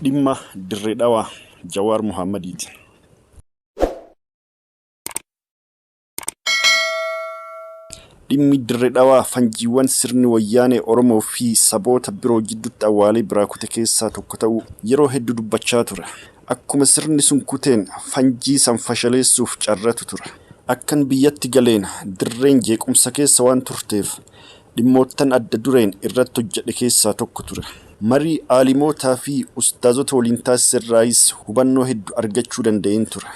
dhimma Dirre Dhawaa Jawaar Mohammed'n. Dhimmi Dirre Dhawaa fanjiiwwan sirni wayyaanee Oromoo fi saboota biroo jidduutti awwaalee biraa kute keessaa tokko ta'uu yeroo hedduu dubbachaa ture. Akkuma sirni sun kuteen fanjii san fashaleessuuf carratu ture. Akkan biyyatti galeen dirreen jeequmsa keessa waan turteef dhimmoottan adda dureen irratti hojjedhe keessaa tokko ture. Marii aalimootaa fi ustaazota waliin taasisirraayis hubannoo hedduu argachuu danda'een ture.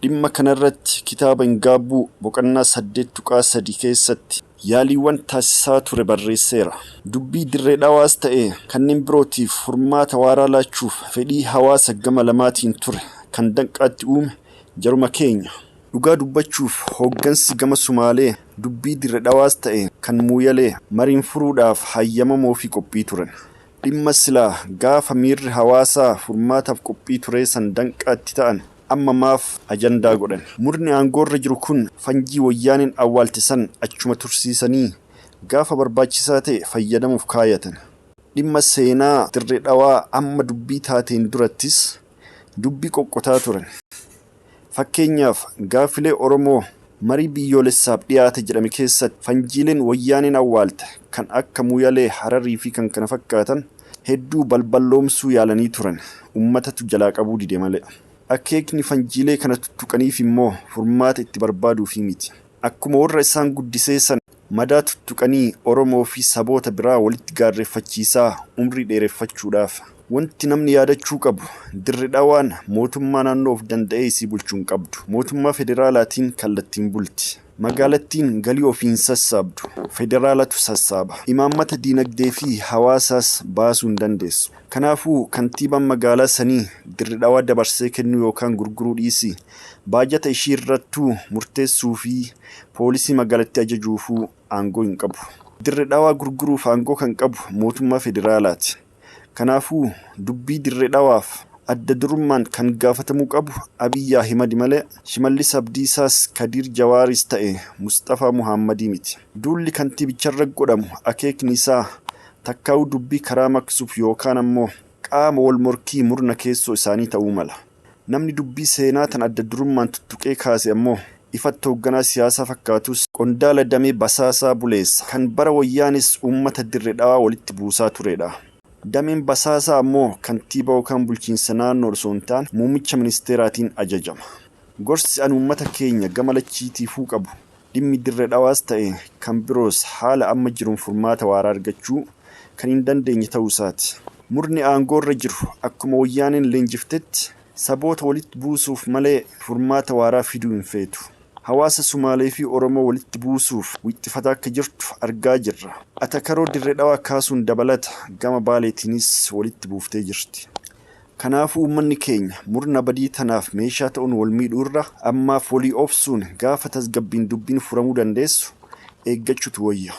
Dhimma kanarratti kitaaba Ingaabbuu boqonnaa 8-3 keessatti yaaliiwwan taasisaa ture barreesseera. Dubbii Dirre Dhawaas ta'ee kanneen birootiif furmaata waaraa laachuuf fedhii hawaasa gama lamaatiin ture kan danqaatti uume jaruma keenya. Dhugaa dubbachuuf hooggansi gama Sumaalee dubbii Dirre Dhawaas ta'ee kan Muuyalee mariin furuudhaaf hayyamamoo fi qophii turan. Dhimma silaa gaafa miirri hawaasaa furmaataaf qophii ture san danqaatti ta'an amma maaf ajandaa godhan. Murni aangoorra jiru kun fanjii wayyaaniin awwaaltisan achuma tursiisanii gaafa barbaachisaa ta'e fayyadamuuf kaayatan. Dhimma seenaa Dirre Dhawaa amma dubbii taateen durattis dubbii qoqqotaa turan. Fakkeenyaaf gaafilee Oromoo marii biyyoolessaaf dhiyaate jedhame keessatti fanjiileen wayyaaniin awwaalte kan akka Muuyalee, Hararii fi kan kana fakkaatan hedduu balballoomsuu yaalanii turan. Uummatatu jalaa qabuu dide malee. Akeekni fanjiilee kana tuttuqaniif immoo furmaata itti barbaaduufi miti. Akkuma warra isaan guddiseessan madaa tuttuqanii Oromoo fi saboota biraa walitti gaarreeffachiisaa umrii dheereffachuudhaaf. Wanti namni yaadachuu qabu Dirre Dhawaan mootummaa naannoo of danda'ee isii bulchuu hin qabdu. Mootummaa federaalaatiin kallattiin bulti. Magaalattiin galii ofiin sassaabdu. Federaalatu sassaaba. Imaammata diinagdee fi hawaasaas baasuu hin dandeessu. Kanaafuu kantiibaan magaalaa sanii Dirre Dhawaa dabarsee kennuu yookaan gurguruu dhiisii baajata ishii irrattuu murteessuu fi poolisii magaalatti ajajuufuu aangoo hin qabu. Dirre Dhawaa gurguruuf aangoo kan qabu mootummaa federaalaati. Kanaafuu dubbii Dirre Dhawaaf adda durummaan kan gaafatamuu qabu Abiyyi Ahimad malee Shimallis Abdiisaas Kadir Jawaaris ta'e Mustafaa Mohammed'n miti. Duulli kantiibicharra godhamu akeekni isaa takkaa'uu dubbii karaa maksuuf yookaan ammoo qaama wal morkii murna keessoo isaanii ta'uu mala. Namni dubbii seenaa tan adda durummaan tuttuqee kaase ammoo ifatti hoogganaa siyaasaa fakkaatus qondaala damee basaasaa buleessa kan bara wayyaanis uummata Dirre Dhawaa walitti buusaa turedha. Dameen basaasaa ammoo kantiibaa yookaan bulchiinsa naannoo osoo hin taane muummicha ministeeraatiin ajajama. Gorsi an uummata keenya gama lachiitiifuu qabu dhimmi Dirre Dhawaas ta'e kan biroos haala amma jiruun furmaata waaraa argachuu kan hin dandeenye ta'uu isaati. Murni aangoorra jiru akkuma wayyaaniin leenjiftetti saboota walitti buusuuf malee furmaata waaraa fiduu hin feetu. Hawaasa Sumaalee fi Oromoo walitti buusuuf wixxifataa akka jirtu argaa jirra. Atakaroo Dirre Dhawaa kaasuun dabalata gama Baaleetiinis walitti buuftee jirti. Kanaafuu uummanni keenya murna badii tanaaf meeshaa ta'uun wal miidhuurra ammaaf walii obsuun gaafa tasgabbiin dubbiin furamuu dandeessu eeggachuutu wayya.